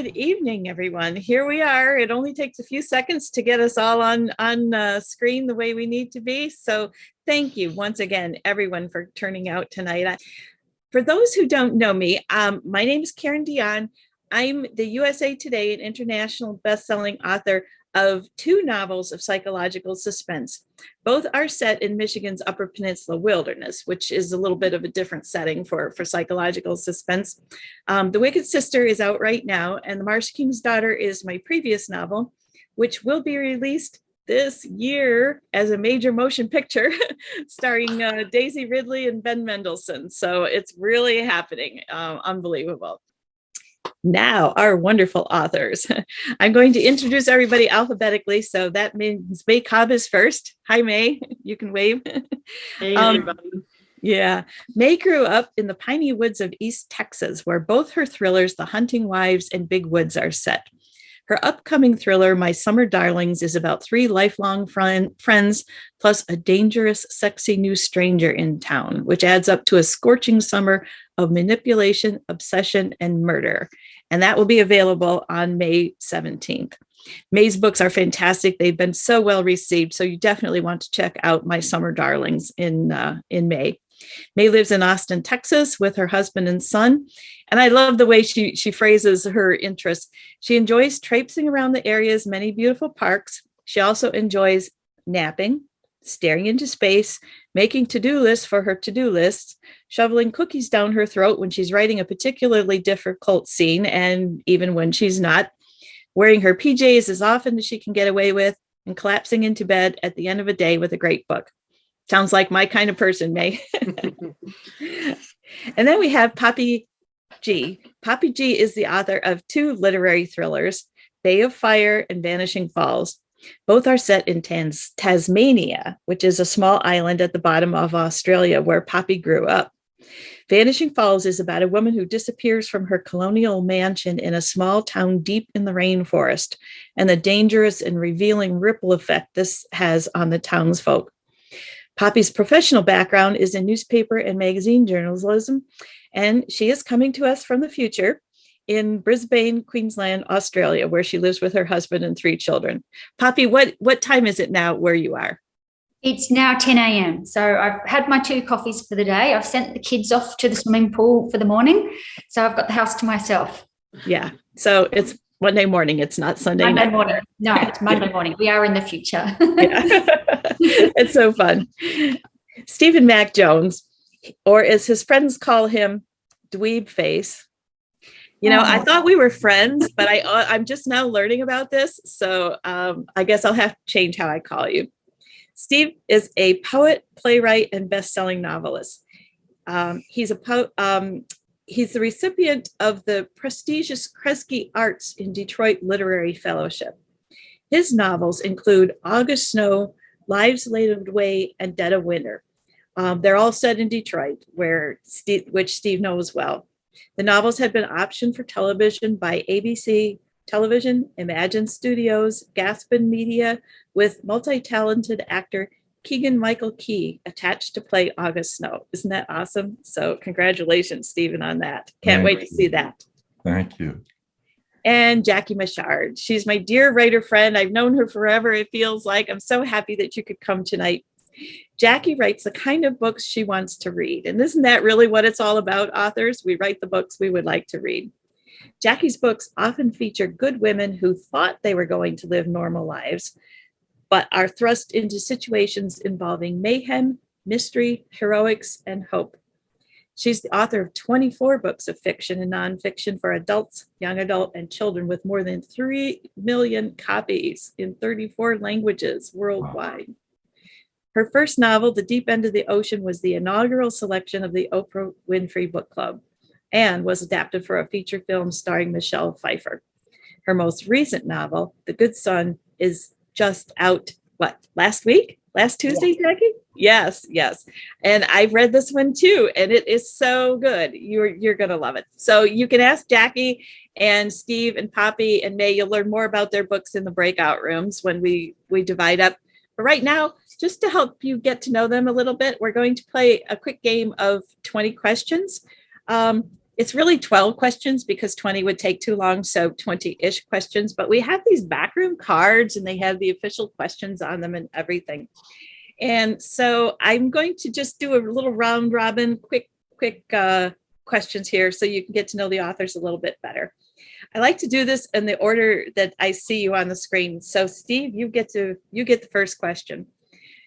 Good evening, everyone. Here we are. It only takes a few seconds to get us all on screen the way we need to be. So thank you once again, everyone, for turning out tonight. For those who don't know me, my name is Karen Dion. I'm the USA Today and international best-selling author of 2 novels of psychological suspense. Both are set in Michigan's Upper Peninsula wilderness, which is a little bit of a different setting for psychological suspense. The Wicked Sister is out right now, and The Marsh King's Daughter is my previous novel, which will be released this year as a major motion picture starring Daisy Ridley and Ben Mendelsohn. So it's really happening. Unbelievable. Now, our wonderful authors. I'm going to introduce everybody alphabetically. So that means May Cobb is first. Hi, May. You can wave. Hey, everybody. Yeah. May grew up in the piney woods of East Texas, where both her thrillers, The Hunting Wives and Big Woods, are set. Her upcoming thriller, My Summer Darlings, is about 3 lifelong friends plus a dangerous, sexy new stranger in town, which adds up to a scorching summer of manipulation, obsession, and murder. And that will be available on May 17th. May's books are fantastic. They've been so well received. So you definitely want to check out My Summer Darlings in May. May lives in Austin, Texas with her husband and son. And I love the way she phrases her interests. She enjoys traipsing around the area's many beautiful parks. She also enjoys napping, staring into space, making to-do lists for her to-do lists, shoveling cookies down her throat when she's writing a particularly difficult scene, and even when she's not, wearing her PJs as often as she can get away with, and collapsing into bed at the end of a day with a great book. Sounds like my kind of person, May. And then we have Poppy G. Poppy G is the author of 2 literary thrillers, Bay of Fire and Vanishing Falls. Both are set in Tasmania, which is a small island at the bottom of Australia where Poppy grew up. Vanishing Falls is about a woman who disappears from her colonial mansion in a small town deep in the rainforest, and the dangerous and revealing ripple effect this has on the townsfolk. Poppy's professional background is in newspaper and magazine journalism, and she is coming to us from the future in Brisbane, Queensland, Australia, where she lives with her husband and 3 children. Poppy, what time is it now where you are? It's now 10 a.m. So I've had my 2 coffees for the day. I've sent the kids off to the swimming pool for the morning. So I've got the house to myself. Yeah. So it's Monday morning. It's not Sunday Monday night. morning. No, it's Monday morning. We are in the future. It's so fun. Stephen Mack Jones, or as his friends call him, Dweeb Face. You know, I thought we were friends, but I'm just now learning about this. So I guess I'll have to change how I call you. Steve is a poet, playwright, and best-selling novelist. He's the recipient of the prestigious Kresge Arts in Detroit Literary Fellowship. His novels include August Snow, Lives Laid Away, and Dead of Winter. They're all set in Detroit, which Steve knows well. The novels have been optioned for television by ABC Television, Imagine Studios, Gaspin Media, with multi-talented actor Keegan-Michael Key attached to play August Snow. Isn't that awesome? So congratulations, Stephen, on that. Can't wait to see that. Thank you. And Jackie Mitchard. She's my dear writer friend. I've known her forever, it feels like. I'm so happy that you could come tonight. Jackie writes the kind of books she wants to read. And isn't that really what it's all about, authors? We write the books we would like to read. Jackie's books often feature good women who thought they were going to live normal lives, but are thrust into situations involving mayhem, mystery, heroics, and hope. She's the author of 24 books of fiction and nonfiction for adults, young adult, and children, with more than 3 million copies in 34 languages worldwide. Her first novel, The Deep End of the Ocean, was the inaugural selection of the Oprah Winfrey Book Club and was adapted for a feature film starring Michelle Pfeiffer. Her most recent novel, The Good Son, is just out, last week? Last Tuesday, Jackie? Yes. And I've read this one too, and it is so good. You're going to love it. So you can ask Jackie and Steve and Poppy and May. You'll learn more about their books in the breakout rooms when we divide up. But right now, just to help you get to know them a little bit, we're going to play a quick game of 20 questions. It's really 12 questions because 20 would take too long. So 20-ish questions, but we have these backroom cards and they have the official questions on them and everything. And so I'm going to just do a little round robin, quick questions here so you can get to know the authors a little bit better. I like to do this in the order that I see you on the screen. So Steve, you get the first question.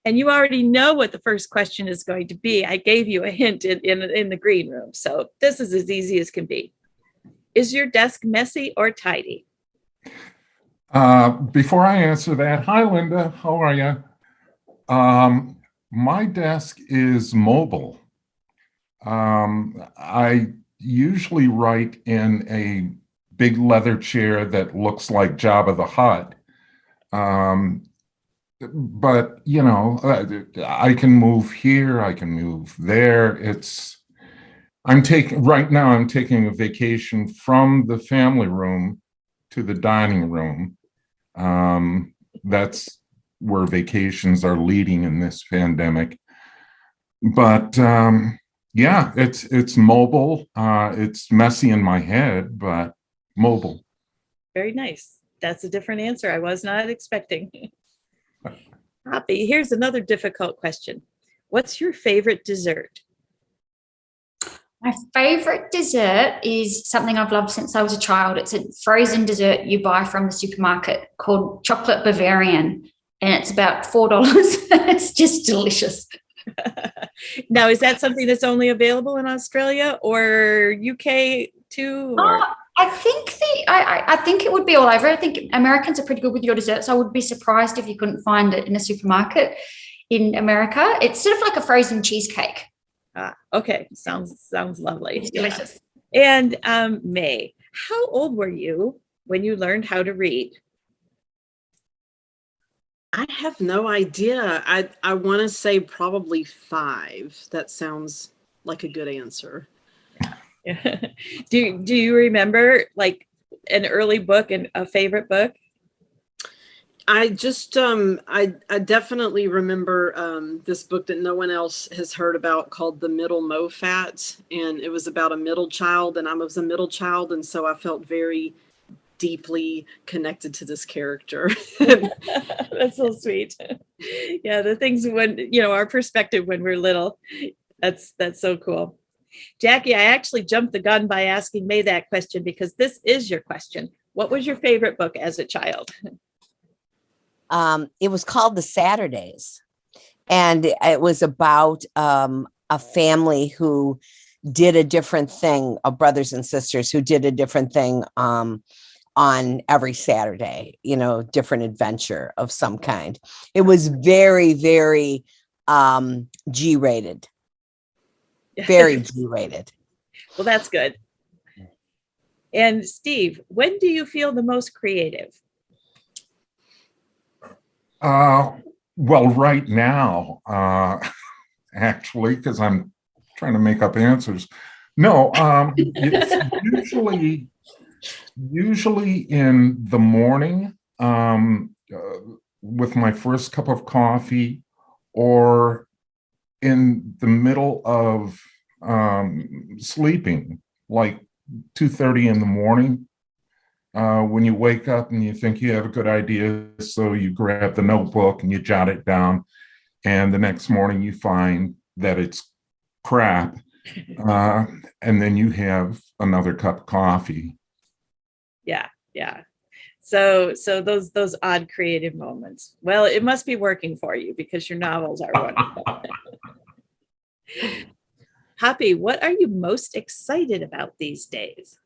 And you already know what the first question is going to be. I gave you a hint in the green room. So this is as easy as can be. Is your desk messy or tidy? Before I answer that, hi, Linda. How are you? My desk is mobile. I usually write in a big leather chair that looks like Jabba the Hutt. But, you know, I can move here, I can move there. Right now I'm taking a vacation from the family room to the dining room. That's where vacations are leading in this pandemic. But yeah, it's mobile. It's messy in my head, but mobile. Very nice. That's a different answer I was not expecting. Hoppy, here's another difficult question. What's your favorite dessert? My favorite dessert is something I've loved since I was a child. It's a frozen dessert you buy from the supermarket called chocolate Bavarian, and it's about $4. It's just delicious. Now, is that something that's only available in Australia or UK too? Or? I think it would be all over. I think Americans are pretty good with your desserts. I would be surprised if you couldn't find it in a supermarket in America. It's sort of like a frozen cheesecake. Okay, sounds lovely. It's delicious. And May, how old were you when you learned how to read? I have no idea. I want to say probably 5. That sounds like a good answer. Do you remember like an early book and a favorite book? I just I definitely remember this book that no one else has heard about called The Middle Mofat, and it was about a middle child, and I was a middle child, and so I felt very deeply connected to this character. That's so sweet. Yeah, the things when, you know, our perspective when we're little, that's so cool. Jackie, I actually jumped the gun by asking May that question because this is your question. What was your favorite book as a child? It was called The Saturdays, and it was about a family who did a different thing, of brothers and sisters who did a different thing on every Saturday, you know, different adventure of some kind. It was very, very G-rated. Very G-rated. Well, that's good. And Steve, when do you feel the most creative? Well, right now, actually, because I'm trying to make up answers. No, it's usually in the morning, with my first cup of coffee, or in the middle of sleeping, like 2:30 in the morning. When you wake up and you think you have a good idea, so you grab the notebook and you jot it down, and the next morning you find that it's crap, and then you have another cup of coffee. Yeah. So those odd creative moments. Well, it must be working for you because your novels are wonderful. Hoppy, what are you most excited about these days?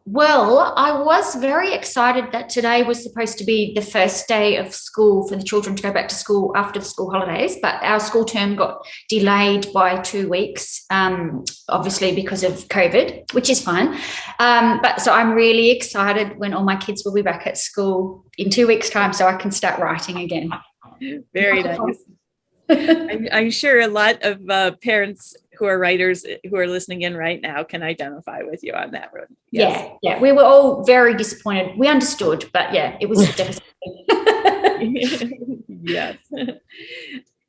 Well, I was very excited that today was supposed to be the first day of school for the children to go back to school after the school holidays, but our school term got delayed by 2 weeks, obviously because of COVID, which is fine. But so I'm really excited when all my kids will be back at school in 2 weeks' time so I can start writing again. Very nice. I'm sure a lot of parents who are writers who are listening in right now can identify with you on that road. Yes. Yeah. We were all very disappointed. We understood, but yeah, it was devastating. Yes.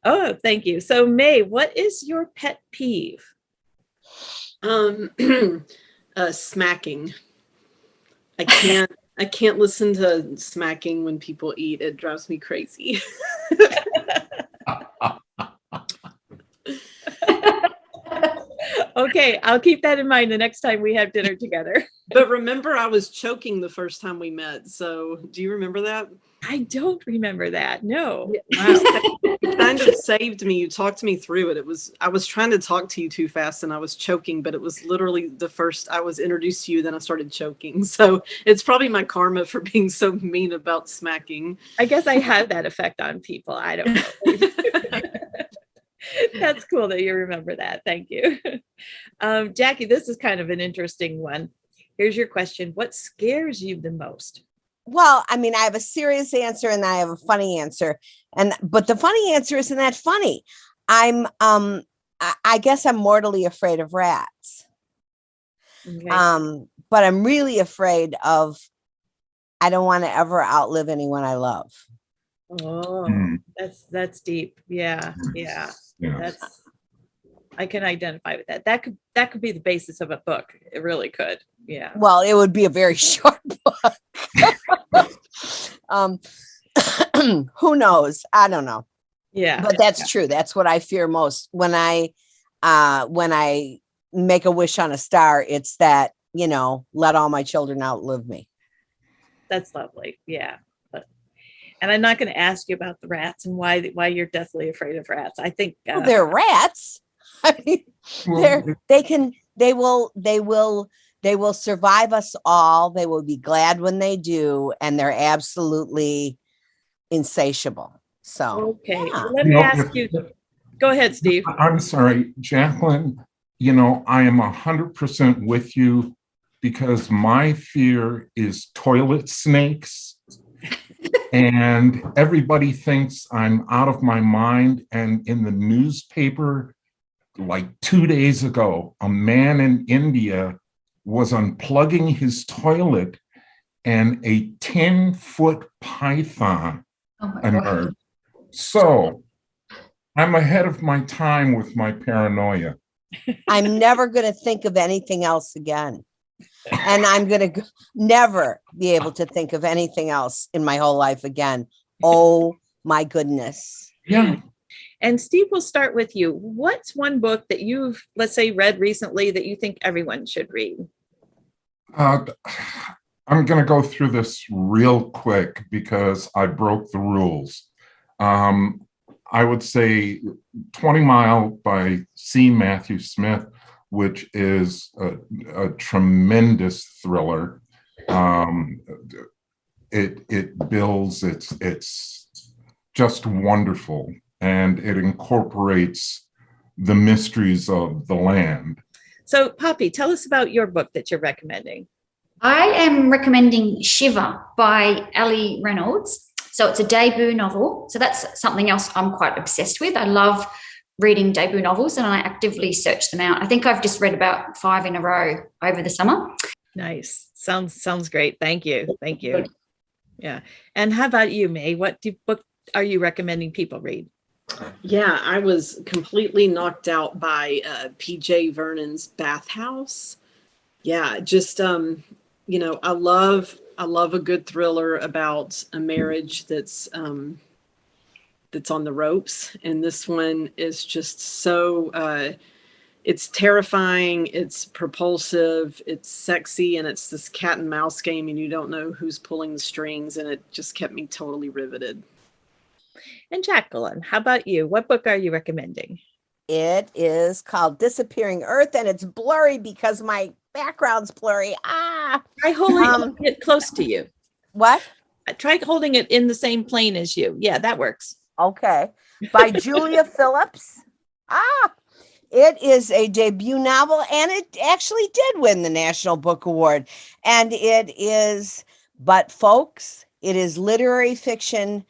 Oh, thank you. So May, what is your pet peeve? Um, smacking. I can't listen to smacking when people eat. It drives me crazy. Okay, I'll keep that in mind the next time we have dinner together. But remember, I was choking the first time we met. So do you remember that? I don't remember that. No. Wow. It kind of saved me. You talked me through it. I was trying to talk to you too fast and I was choking, but it was literally the first I was introduced to you, then I started choking. So it's probably my karma for being so mean about smacking. I guess I have that effect on people. I don't know. That's cool that you remember that. Thank you. Jackie, this is kind of an interesting one. Here's your question. What scares you the most? Well, I mean, I have a serious answer and I have a funny answer. But the funny answer isn't that funny. I guess I'm mortally afraid of rats. Okay. But I'm really afraid of, I don't want to ever outlive anyone I love. Oh, that's deep. Yeah. That's, I can identify with that. That could be the basis of a book. It really could. Yeah. Well, it would be a very short book. Who knows? I don't know. Yeah. But that's true. That's what I fear most. When I make a wish on a star, it's that, let all my children outlive me. That's lovely. Yeah. And I'm not going to ask you about the rats and why you're deathly afraid of rats. I think they're rats. I mean, they will survive us all. They will be glad when they do, and they're absolutely insatiable. So okay, yeah. Let me ask you. Go ahead, Steve. I'm sorry, Jacquelyn. I am 100% with you because my fear is toilet snakes. And everybody thinks I'm out of my mind. And in the newspaper, like 2 days ago, a man in India was unplugging his toilet and a 10-foot python emerged. So I'm ahead of my time with my paranoia. I'm never going to think of anything else again. And I'm going to never be able to think of anything else in my whole life again. Oh, my goodness. Yeah. And Steve, we'll start with you. What's one book that you've, let's say, read recently that you think everyone should read? I'm going to go through this real quick because I broke the rules. I would say 20 Mile by C. Matthew Smith, which is a tremendous thriller. It builds, it's just wonderful, and it incorporates the mysteries of the land. So, Poppy, tell us about your book that you're recommending. I am recommending Shiver by Ali Reynolds. So it's a debut novel. So that's something else I'm quite obsessed with. I love reading debut novels and I actively search them out. I think I've just read about 5 in a row over the summer. Nice. Sounds great. Thank you. Yeah. And how about you, May? What book are you recommending people read? Yeah, I was completely knocked out by P.J. Vernon's Bathhouse. Yeah, just I love a good thriller about a marriage that's on the ropes, and this one is just so it's terrifying, it's propulsive, it's sexy, and it's this cat and mouse game, and you don't know who's pulling the strings, and it just kept me totally riveted. And Jacquelyn, how about you? What book are you recommending? It is called Disappearing Earth, and it's blurry because my background's blurry. Try holding it close to you. What? Try holding it in the same plane as you. Yeah, that works. Okay. By Julia Phillips. It is a debut novel, and it actually did win the National Book Award. And but folks, it is literary fiction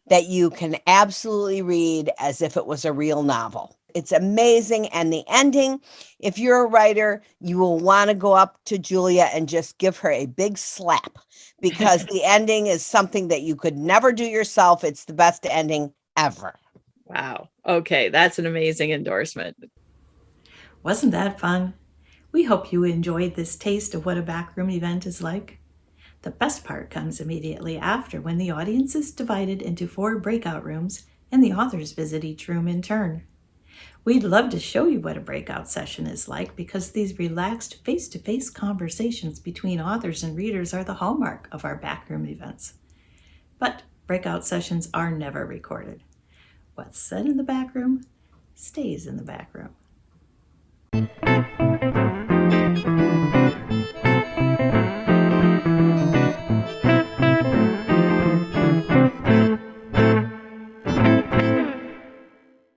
that you can absolutely read as if it was a real novel. It's amazing. And the ending, if you're a writer, you will want to go up to Julia and just give her a big slap, because the ending is something that you could never do yourself. It's the best ending ever. Wow. Okay. That's an amazing endorsement. Wasn't that fun? We hope you enjoyed this taste of what a backroom event is like. The best part comes immediately after, when the audience is divided into 4 breakout rooms and the authors visit each room in turn. We'd love to show you what a breakout session is like, because these relaxed face-to-face conversations between authors and readers are the hallmark of our backroom events. But breakout sessions are never recorded. What's said in the back room stays in the back room.